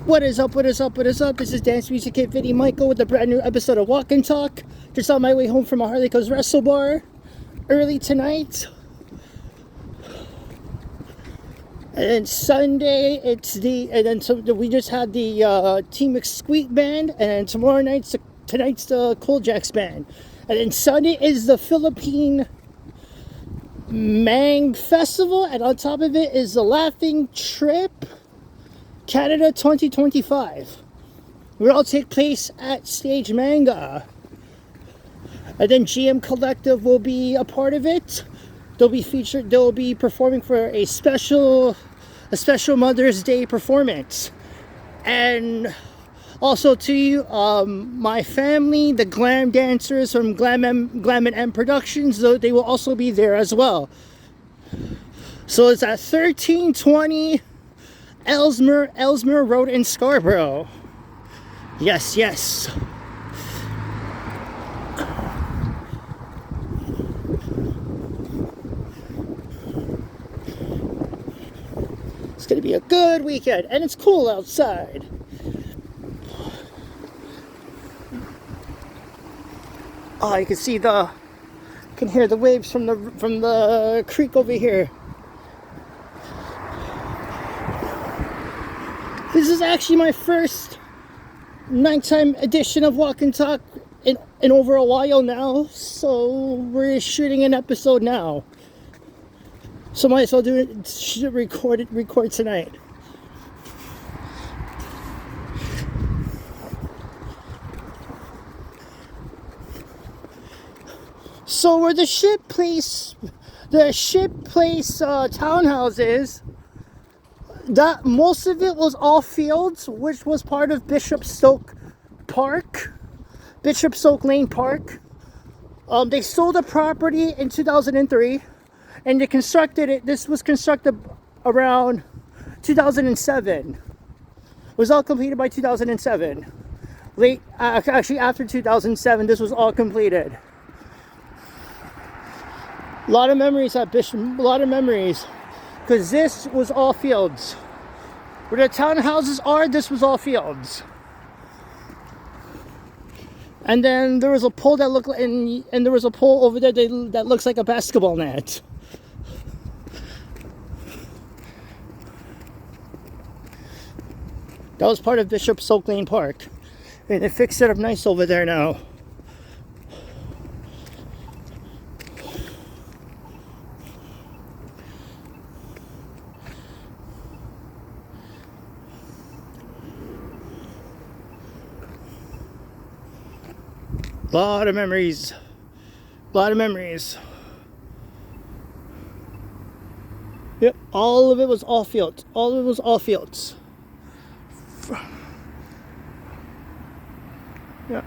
What is up, what is up, what is up? This is Dance Music Kid Vinny Michael with a brand new episode of Walk and Talk. Just on my way home from a Harley Coast Wrestle Bar early tonight. And then Sunday, we just had the Team Exqueet band, and then tonight's the Cold Jacks band. And then Sunday is the Philippine Mang Festival, and on top of it is the Laughing Trip Canada 2025. It will all take place at Stage Manga. And then GM Collective will be a part of it. They'll be performing for a special Mother's Day performance. And also to my family, the Glam Dancers from Glam and M Productions, though they will also be there as well. So it's at 1320 Ellesmere Road in Scarborough. Yes. It's gonna be a good weekend, and it's cool outside. Oh, you can hear the waves from the creek over here. This is actually my first nighttime edition of Walk and Talk in over a while now, so we're shooting an episode now. So might as well record tonight. So where the ship place townhouses, that most of it was all fields, which was part of Bishop Stoke Lane Park. They sold the property in 2003, and they constructed it. This was constructed around 2007. It was all completed by 2007. Actually after 2007, this was all completed. A lot of memories at Bishop. A lot of memories. Because this was all fields. Where the townhouses are, this was all fields. And then there was a pole and there was a pole over there that looks like a basketball net. That was part of Bishop Stoke Lane Park. And they fixed it up nice over there now. A lot of memories. Yep, all of it was all fields. Yeah.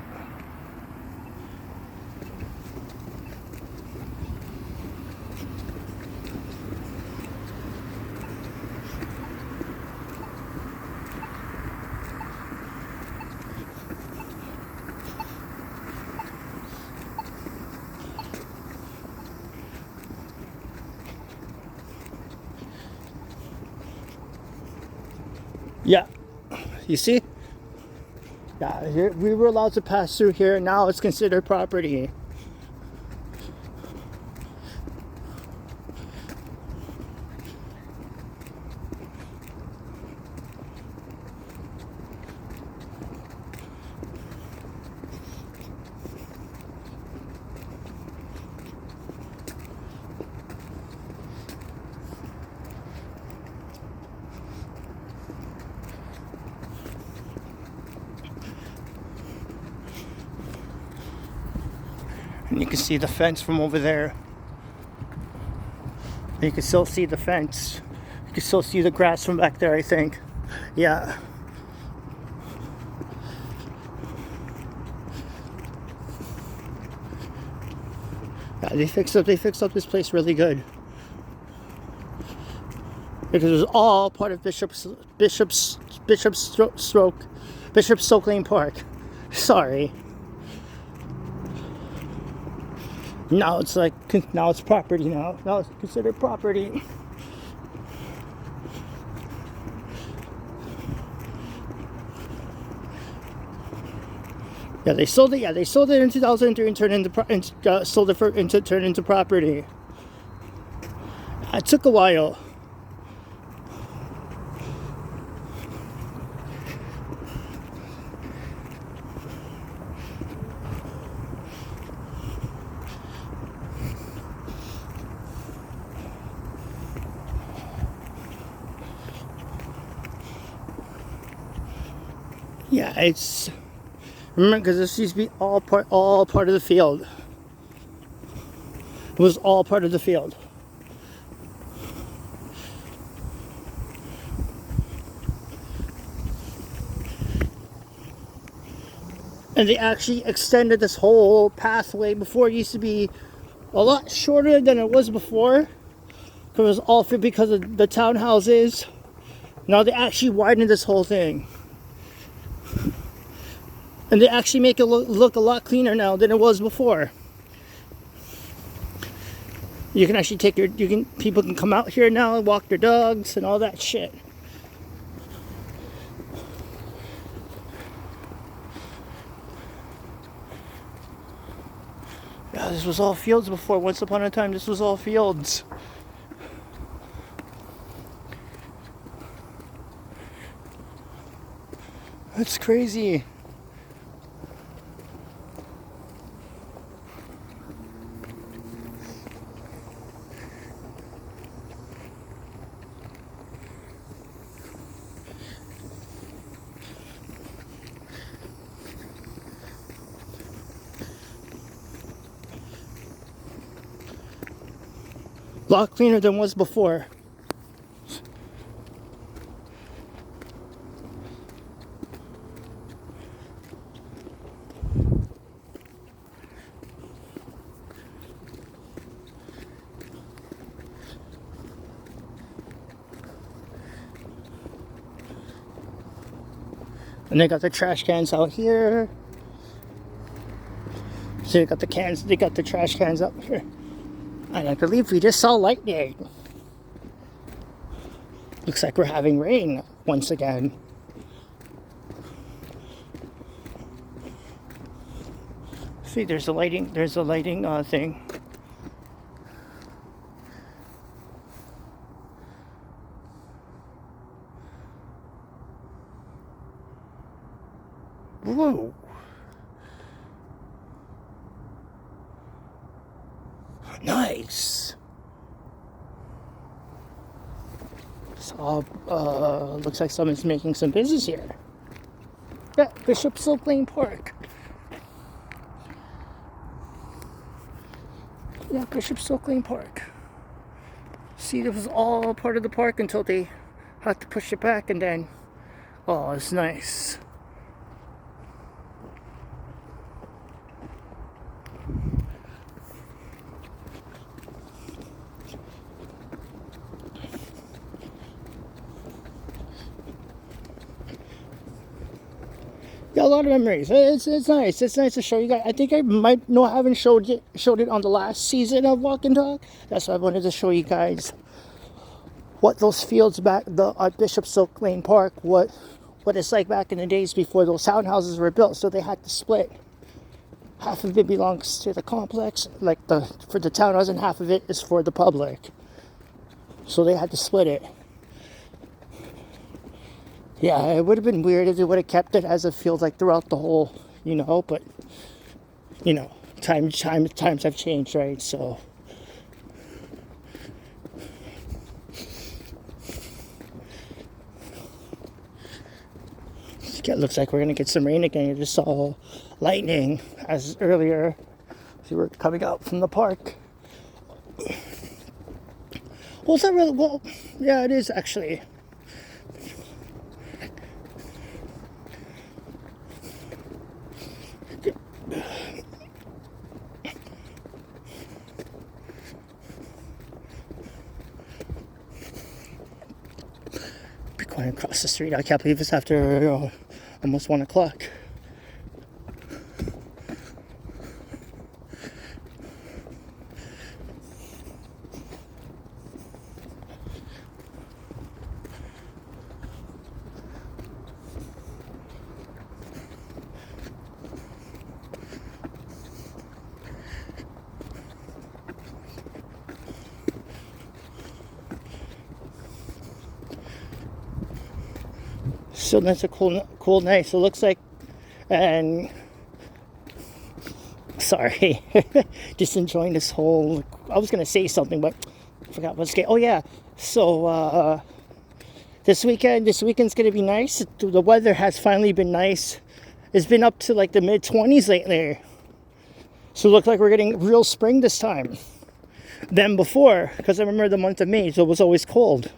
Yeah, you see? Yeah, here, we were allowed to pass through here. Now it's considered property. And you can see the fence from over there. And you can still see the fence. You can still see the grass from back there, I think. Yeah. Yeah, they fixed up this place really good. Because it was all part of Bishop Stoke Lane Park. Sorry. Now it's property now. Now it's considered property. Yeah, they sold it. Yeah, they sold it in 2003 and turned sold it turned into property. It took a while. Yeah, it's remember because this used to be all part of the field. It was all part of the field. And they actually extended this whole pathway. Before it used to be a lot shorter than it was before. It was all because of the townhouses. Now they actually widened this whole thing. And they actually make it look a lot cleaner now than it was before. You can actually people can come out here now and walk their dogs and all that shit. Yeah, this was all fields before. Once upon a time, this was all fields. That's crazy. A lot cleaner than was before. And they got the trash cans out here. So they got the trash cans up here. And I believe we just saw lightning. Looks like we're having rain once again. See, there's a lighting thing. Whoa. Nice. So, looks like someone's making some business here. Yeah, Bishop Silk Lane Park. Yeah, Bishop Silk Lane Park. See, this was all part of the park until they had to push it back, and then, oh, it's nice. Yeah, a lot of memories. It's nice. It's nice to show you guys. I think I might not haven't showed it on the last season of Walk and Talk. That's why I wanted to show you guys what those fields back at Bishop Silk Lane Park, what it's like back in the days before those townhouses were built. So they had to split. Half of it belongs to the complex, for the townhouse, and half of it is for the public. So they had to split it. Yeah, it would have been weird if they would have kept it as a field throughout the whole, but times have changed, right? So it looks like we're gonna get some rain again. You just saw lightning as earlier. So we're coming out from the park. Well, it's not really. Well, yeah, it is actually. Going across the street. I can't believe it's after almost 1 o'clock. So that's a cool night. So it looks like, and sorry, just enjoying this whole. I was gonna say something, but I forgot what's going. Oh yeah. So this weekend's gonna be nice. The weather has finally been nice. It's been up to like the mid-20s lately. So it looks like we're getting real spring this time than before. Because I remember the month of May, so it was always cold.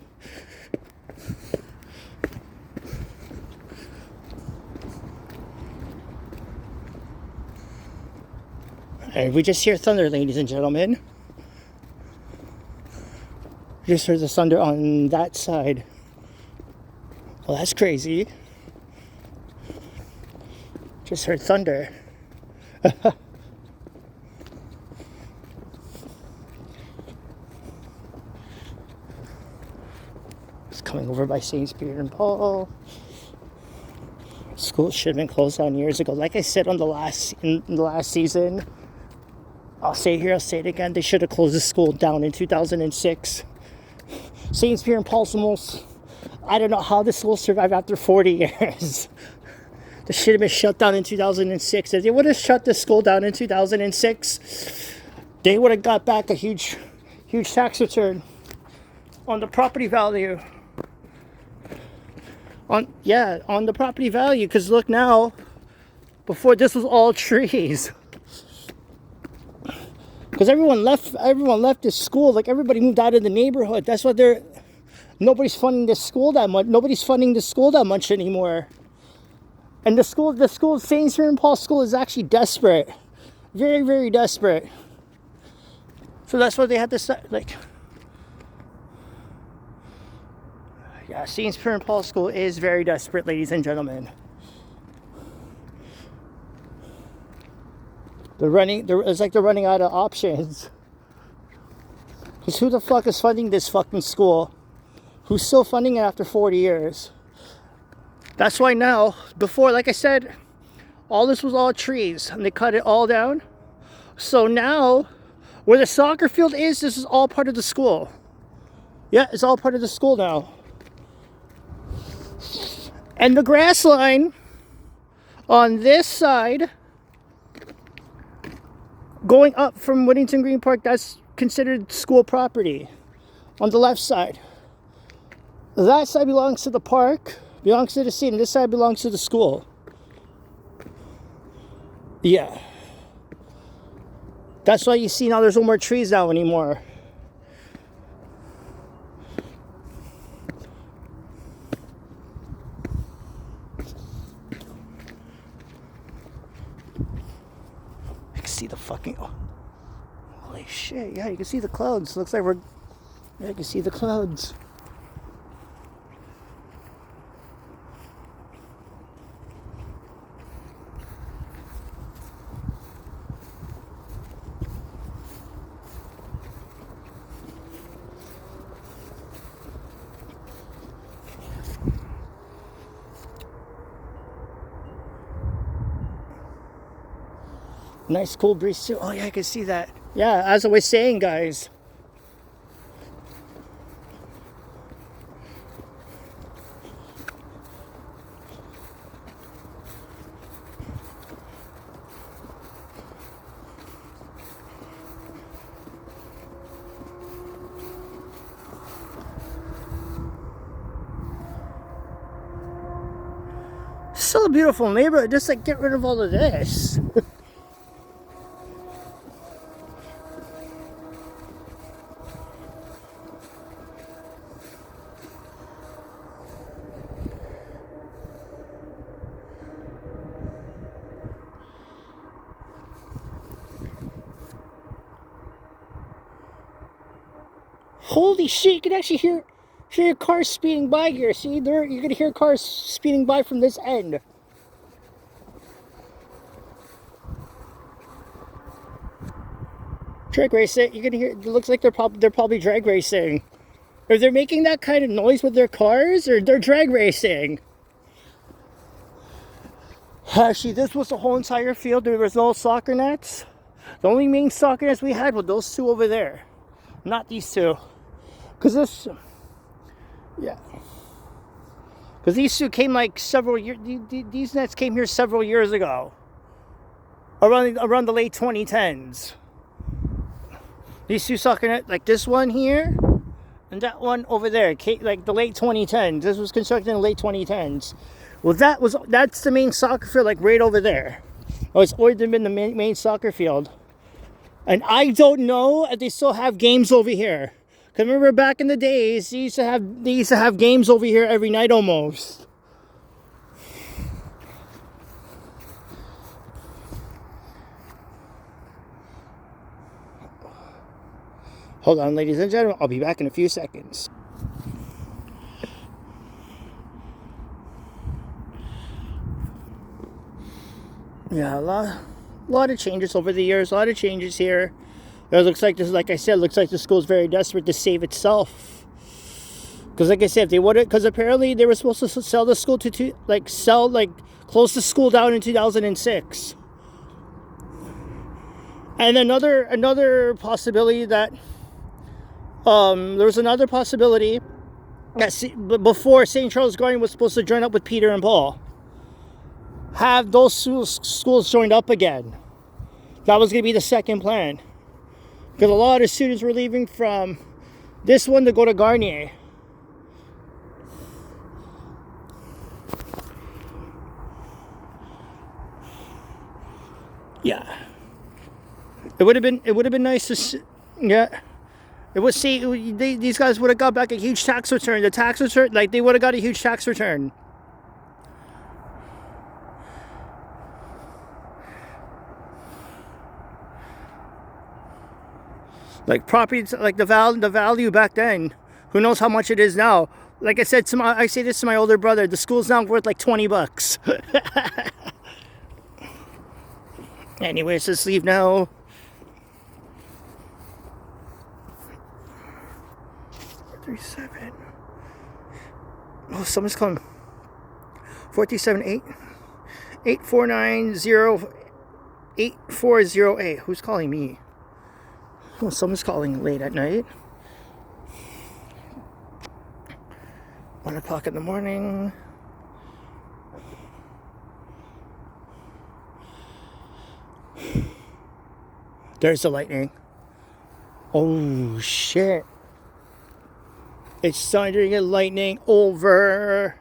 And we just hear thunder, ladies and gentlemen. Just heard the thunder on that side. Well, that's crazy. Just heard thunder. It's coming over by St. Peter and Paul. School should have been closed down years ago. Like I said in the last season, I'll say it here, I'll say it again. They should have closed the school down in 2006. St. Peter and Paul's the most. I don't know how the school survived after 40 years. This should have been shut down in 2006. If they would have shut the school down in 2006, they would have got back a huge tax return on the property value. On the property value. Because look now, before this was all trees. Because everyone left this school. Like everybody moved out of the neighborhood. That's what nobody's funding this school that much. Nobody's funding the school that much anymore. And the school, St. Cyr and Paul School is actually desperate. Very, very desperate. So that's what they had to start, like. Yeah, St. Cyr and Paul School is very desperate, ladies and gentlemen. It's like they're running out of options. Because who the fuck is funding this fucking school? Who's still funding it after 40 years? That's why now, before, like I said, all this was all trees, and they cut it all down. So now, where the soccer field is, this is all part of the school. Yeah, it's all part of the school now. And the grass line on this side, going up from Whittington Green Park, that's considered school property. On the left side. That side belongs to the park, belongs to the city, and this side belongs to the school. Yeah. That's why you see now there's no more trees now anymore. I can see the fucking... Holy shit, yeah, you can see the clouds. Looks like you can see the clouds. Nice cool breeze too. Oh yeah, I can see that. Yeah, as I was saying, guys. Still a beautiful neighborhood. Just like get rid of all of this. Holy shit, you can actually hear cars speeding by here. See, you're gonna hear cars speeding by from this end. Drag racing, you're gonna hear, it looks like they're probably drag racing. Or they're making that kind of noise with their cars, or they're drag racing. Actually, this was the whole entire field. There was no soccer nets. The only main soccer nets we had were those two over there. Not these two. Because Because these two came like several years. These nets came here several years ago, around the late 2010s. These two soccer net, like this one here, and that one over there, like the late 2010s. This was constructed in the late 2010s. Well, that's the main soccer field, like right over there. Oh, it's always been the main soccer field. And I don't know if they still have games over here. Cause remember back in the days, they used to have games over here every night almost. Hold on, ladies and gentlemen, I'll be back in a few seconds. Yeah, a lot of changes over the years. A lot of changes here. It looks like this, like I said, looks like the school's very desperate to save itself. Because, like I said, if they wouldn't, because apparently they were supposed to sell the school close the school down in 2006. And another possibility that there was another possibility that before St. Charles Garden was supposed to join up with Peter and Paul, have those schools joined up again. That was going to be the second plan. Because a lot of students were leaving from this one to go to Garnier. Yeah. It would have been nice to see, yeah. It would see these guys would have got back a huge tax return. The tax return, like they would have got a huge tax return. Like properties, like the value back then, who knows how much it is now. Like I said, I say this to my older brother, the school's now worth like $20. Anyways, let's leave now. $37. Oh, someone's calling. 478-849-0840. Who's calling me? Oh, someone's calling late at night. 1 o'clock in the morning. There's the lightning. Oh shit. It's starting to get lightning over.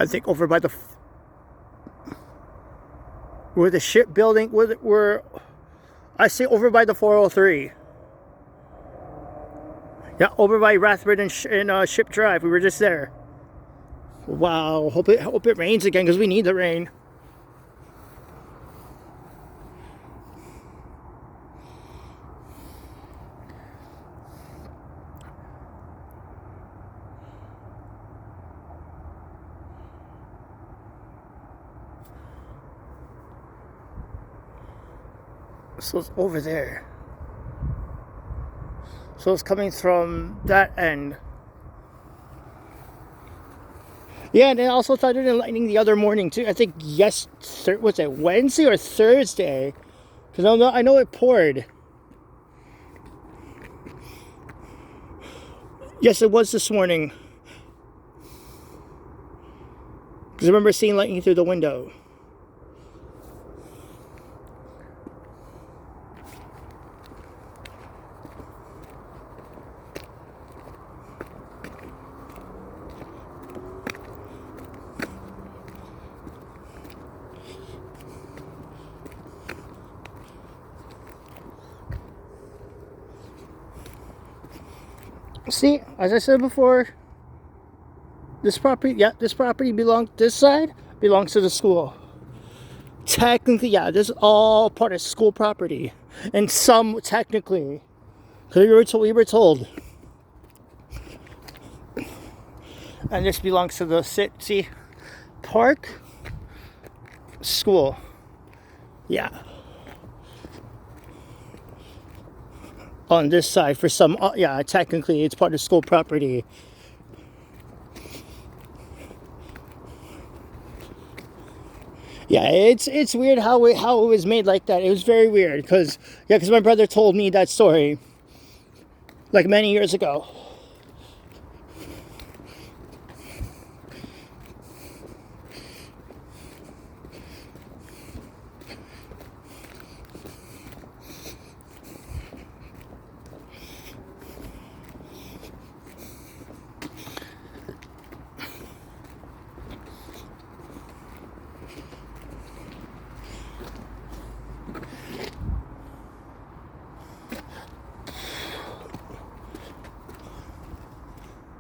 I think over by the where the shipbuilding, where I say over by the 403. Yeah, over by Rathbun and Ship Drive. We were just there. Wow, hope it rains again because we need the rain. So it's over there. So it's coming from that end. Yeah, and I also started lightning the other morning too. I think was it Wednesday or Thursday? Because I know it poured. Yes, it was this morning. Because I remember seeing lightning through the window. See, as I said before, this property this side belongs to the school. Technically, yeah, this is all part of school property. And some, technically, because we were told. And this belongs to the city park school. Yeah. On this side for some, yeah, technically it's part of school property. Yeah, it's weird how it was made like that. It was very weird because my brother told me that story like many years ago.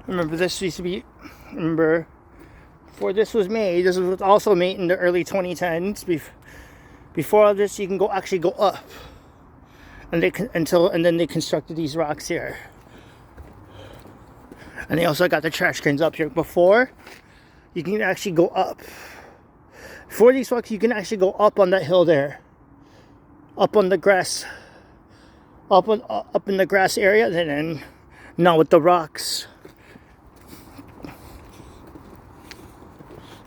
Remember, this used to be, remember, before this was made, this was also made in the early 2010s. Before all this, you can actually go up, and then they constructed these rocks here, and they also got the trash cans up here. Before, you can actually go up. For these rocks, you can actually go up on that hill there, up on the grass, up in the grass area. And then now with the rocks.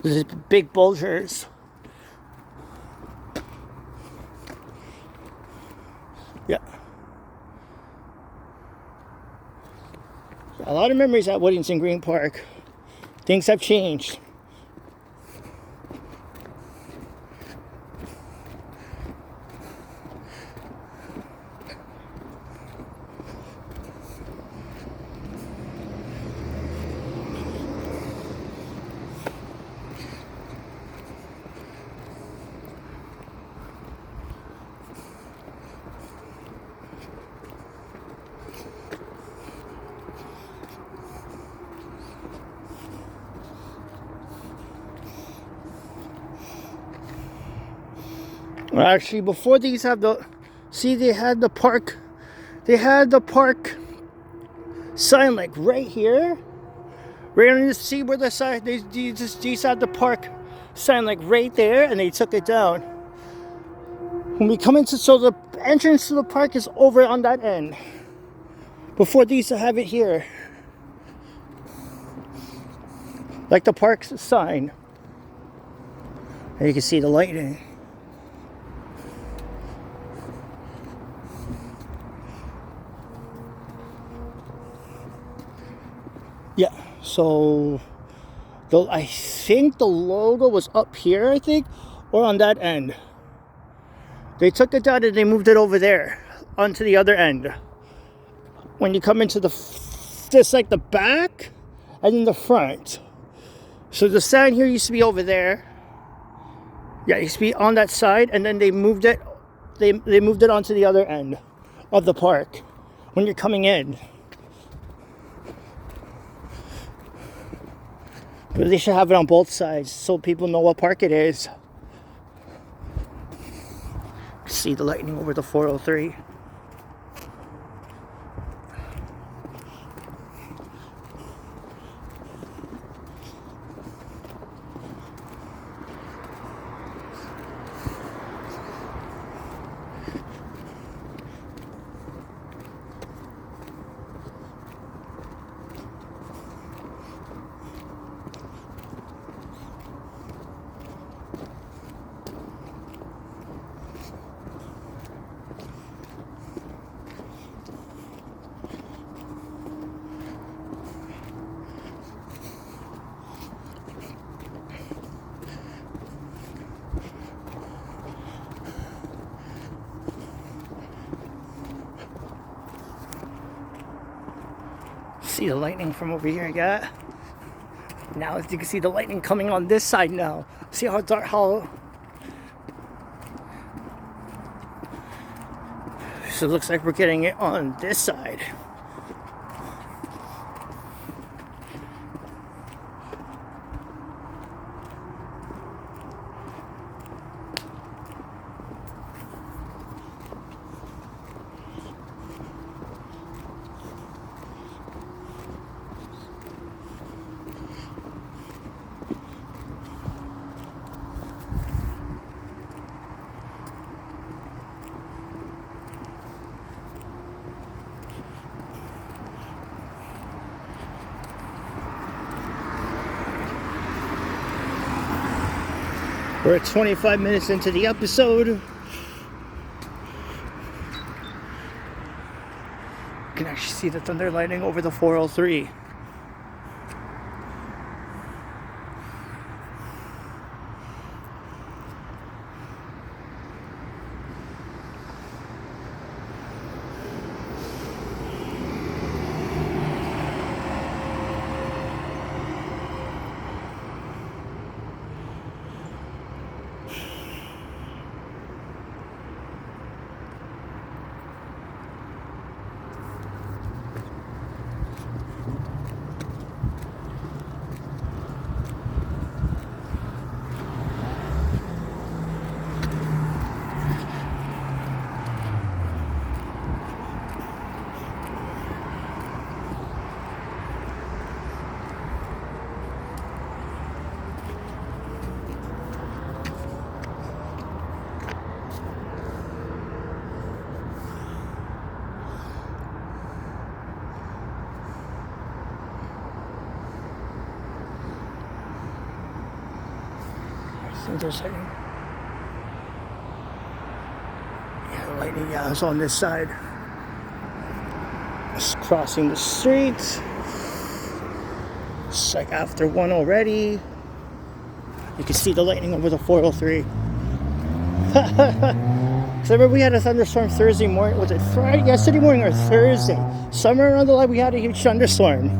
These big boulders. Yeah. A lot of memories at Woodington Green Park. Things have changed. Well, actually, before these have the, see, they had the park sign like right here, right on the, see where the side, these had the park sign like right there, and they took it down. When we come into, so the entrance to the park is over on that end. Before they used to have it here, like the park's sign. And you can see the lighting. Yeah, so I think the logo was up here, I think, or on that end. They took it down and they moved it over there onto the other end. When you come into this like the back and then the front. So the sign here used to be over there. Yeah, it used to be on that side, and then they moved it. They moved it onto the other end of the park when you're coming in. But they should have it on both sides so people know what park it is. See the lightning over the 403. See the lightning from over here, yeah. Now as you can see the lightning coming on this side now. See how dark, how. So it looks like we're getting it on this side. We're at 25 minutes into the episode. You can actually see the thunder lightning over the 403. think there's lightning. Yeah, the lightning, yeah, is on this side. Just crossing the street. It's like after 1 already. You can see the lightning over the 403. Because I remember we had a thunderstorm Thursday morning. Was it Friday? Yesterday morning or Thursday? Somewhere around the line we had a huge thunderstorm.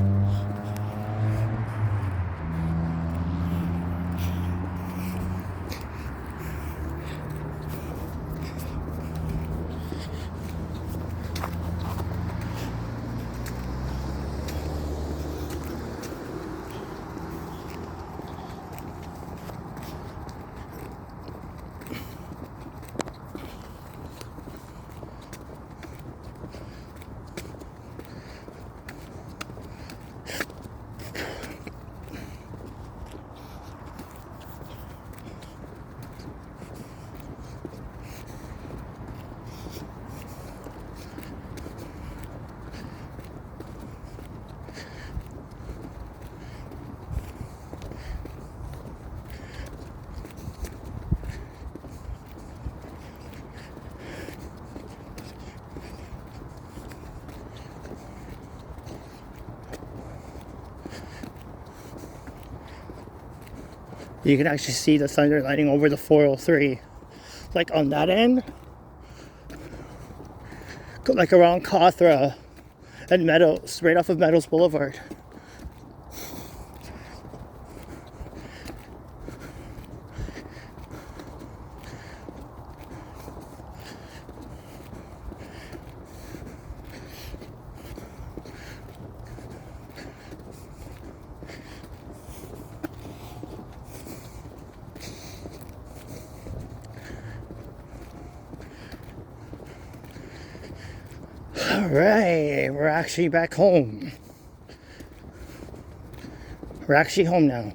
You can actually see the thunder lighting over the 403. Like on that end. Like around Cawthra and Meadows, right off of Meadows Boulevard. Alright, we're actually back home. We're actually home now.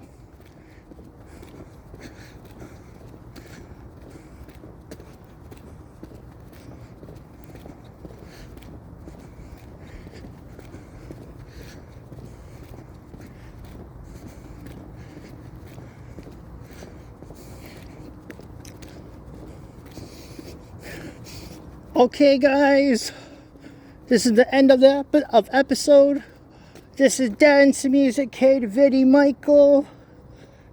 Okay, guys. This is the end of the episode. This is Dance Music, Kate, Viddy, Michael.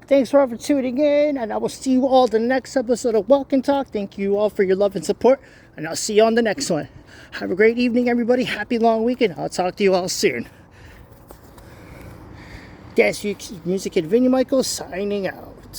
Thanks for tuning in, and I will see you all the next episode of Walk and Talk. Thank you all for your love and support, and I'll see you on the next one. Have a great evening, everybody. Happy long weekend. I'll talk to you all soon. Dance Music, Kate, Viddy, Michael, signing out.